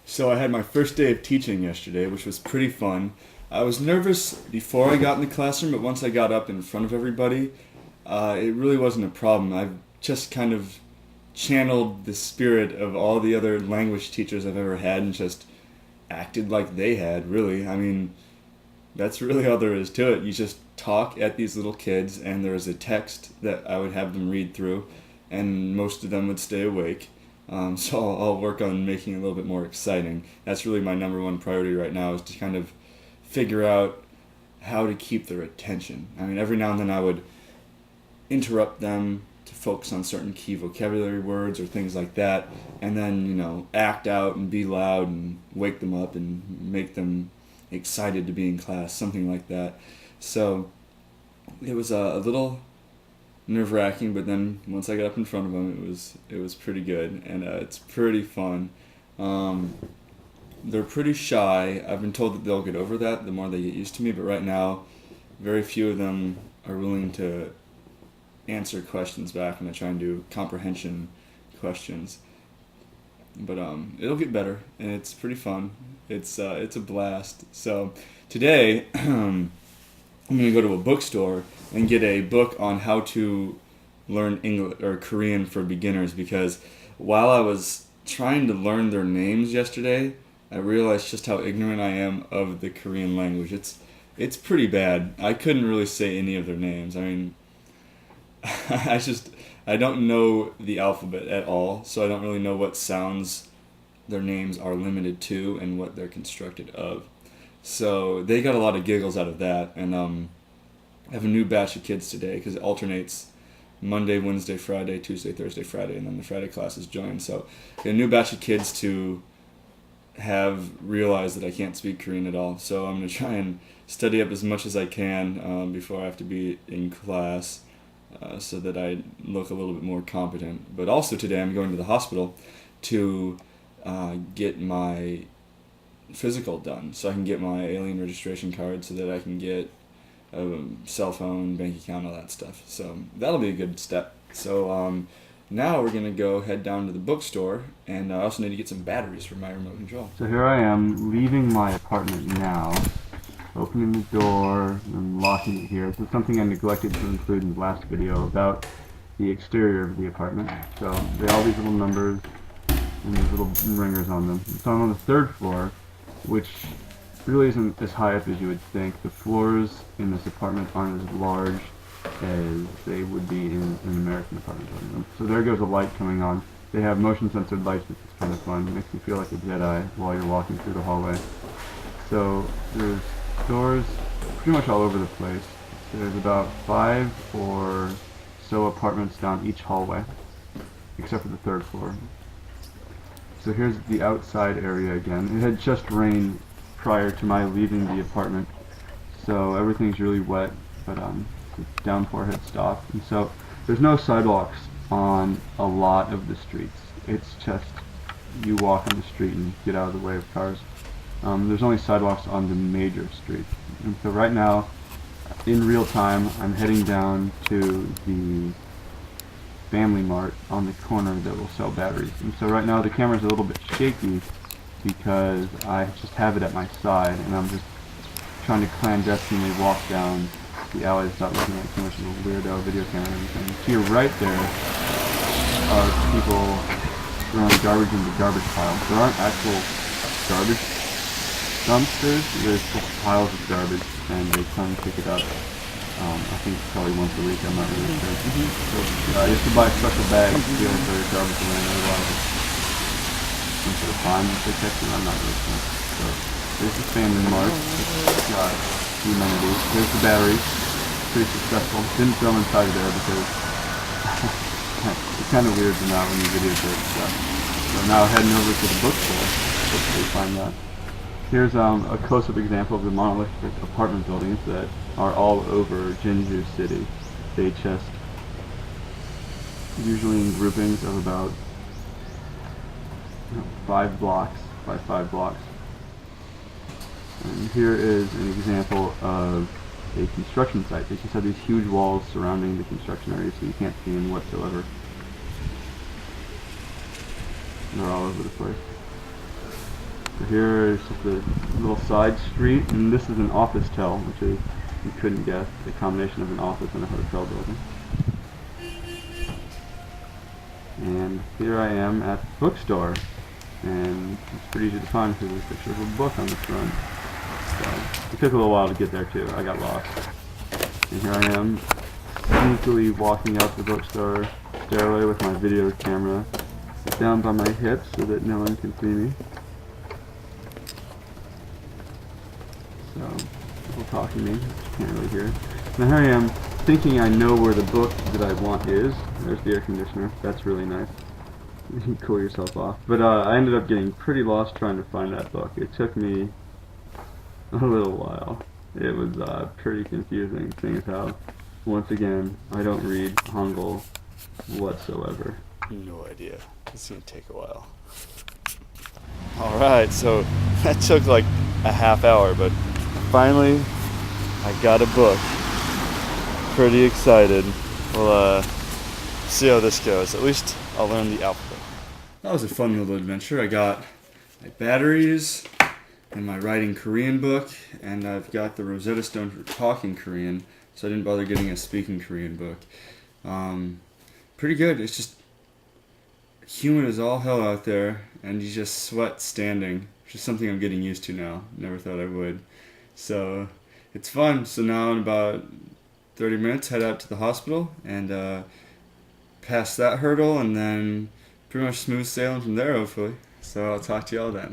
So I had my first day of teaching yesterday, which was pretty fun. I was nervous before I got in the classroom, but once I got up in front of everybody, it really wasn't a problem. I've just kind of channeled the spirit of all the other language teachers I've ever had and just acted like they had, really. I mean, that's really all there is to it. You just talk at these little kids, and there was a text that I would have them read through, and most of them would stay awake. So I'll work on making it a little bit more exciting. That's really my number one priority right now, is to kind of figure out how to keep their attention. I mean, every now and then I would interrupt them to focus on certain key vocabulary words or things like that, and then, act out and be loud and wake them up and make them excited to be in class, something like that. So it was a little nerve-wracking, but then once I got up in front of them, it was pretty good, and it's pretty fun. They're pretty shy. I've been told that they'll get over that the more they get used to me, but right now, very few of them are willing to answer questions back when I try and do comprehension questions. But it'll get better, and it's pretty fun. It's a blast. So today, I'm going to go to a bookstore and get a book on how to learn English or Korean for beginners, because while I was trying to learn their names yesterday, I realized just how ignorant I am of the Korean language. It's pretty bad. I couldn't really say any of their names. I mean, I don't know the alphabet at all, so I don't really know what sounds their names are limited to and what they're constructed of. So they got a lot of giggles out of that, and I have a new batch of kids today because it alternates Monday, Wednesday, Friday, Tuesday, Thursday, Friday, and then the Friday classes join. So a new batch of kids to have realized that I can't speak Korean at all. So I'm going to try and study up as much as I can before I have to be in class, so that I look a little bit more competent. But also today I'm going to the hospital to get my physical done, so I can get my alien registration card, so that I can get a cell phone, bank account, all that stuff. So that'll be a good step. So now we're going to head down to the bookstore, and I also need to get some batteries for my remote control. So here I am, leaving my apartment now, opening the door and locking it here. This is something I neglected to include in the last video about the exterior of the apartment. So they all these little numbers and these little ringers on them. So I'm on the third floor, which really isn't as high up as you would think. The floors in this apartment aren't as large as they would be in an American apartment building. So there goes a light coming on. They have motion sensored lights, which is kind of fun. It makes you feel like a Jedi while you're walking through the hallway. So there's doors pretty much all over the place. There's about 5 or so apartments down each hallway, except for the third floor. So here's the outside area again. It had just rained prior to my leaving the apartment, so everything's really wet, but the downpour had stopped. And so there's no sidewalks on a lot of the streets. It's just you walk on the street and get out of the way of cars. There's only sidewalks on the major streets. And so right now, in real time, I'm heading down to the Family Mart on the corner that will sell batteries. And so right now the camera's a little bit shaky because I just have it at my side, and I'm just trying to clandestinely walk down the alley without looking like too much of a weirdo video camera and everything. To your right there are people throwing garbage in the garbage pile. There aren't actual garbage dumpsters, there's just piles of garbage, and they come and pick it up. I think probably once a week, I'm not really sure. So, you have to buy special bags to be able to throw your garbage away, and otherwise it's some sort of fine if they catch it, I'm not really sure. So there's the Family Mart, it's got the amenities. There's the batteries, pretty successful. Didn't throw them inside there because it's kind of weird to not when you videotape stuff. So now heading over to the bookstore, hopefully find that. Here's a close-up example of the monolithic apartment buildings that are all over Jinju City. They just, usually in groupings of about 5 blocks by 5 blocks. And here is an example of a construction site. They just have these huge walls surrounding the construction area, so you can't see in whatsoever. They're all over the place. here is just a little side street, and this is an office tell, which is, you couldn't guess, the combination of an office and a hotel building. And here I am at the bookstore, and it's pretty easy to find because there's a picture of a book on the front. So it took a little while to get there too. I got lost. And here I am, sneakily walking up the bookstore stairway with my video camera down by my hips so that no one can see me. So people talking to me, can't really hear. Now here I am, thinking I know where the book that I want is. There's the air conditioner. That's really nice. You can cool yourself off. But I ended up getting pretty lost trying to find that book. It took me a little while. It was pretty confusing, seeing as how, once again, I don't read Hangul whatsoever. No idea. It's gonna take a while. Alright, so that took like a half hour, but finally I got a book. Pretty excited. We'll see how this goes. At least I'll learn the alphabet. That was a fun little adventure. I got my batteries and my writing Korean book, and I've got the Rosetta Stone for talking Korean, so I didn't bother getting a speaking Korean book. Pretty good. It's just humid as all hell out there, and you just sweat standing, which is something I'm getting used to now. Never thought I would. So it's fun. So now in about 30 minutes, head out to the hospital and pass that hurdle, and then pretty much smooth sailing from there, hopefully. So I'll talk to y'all then.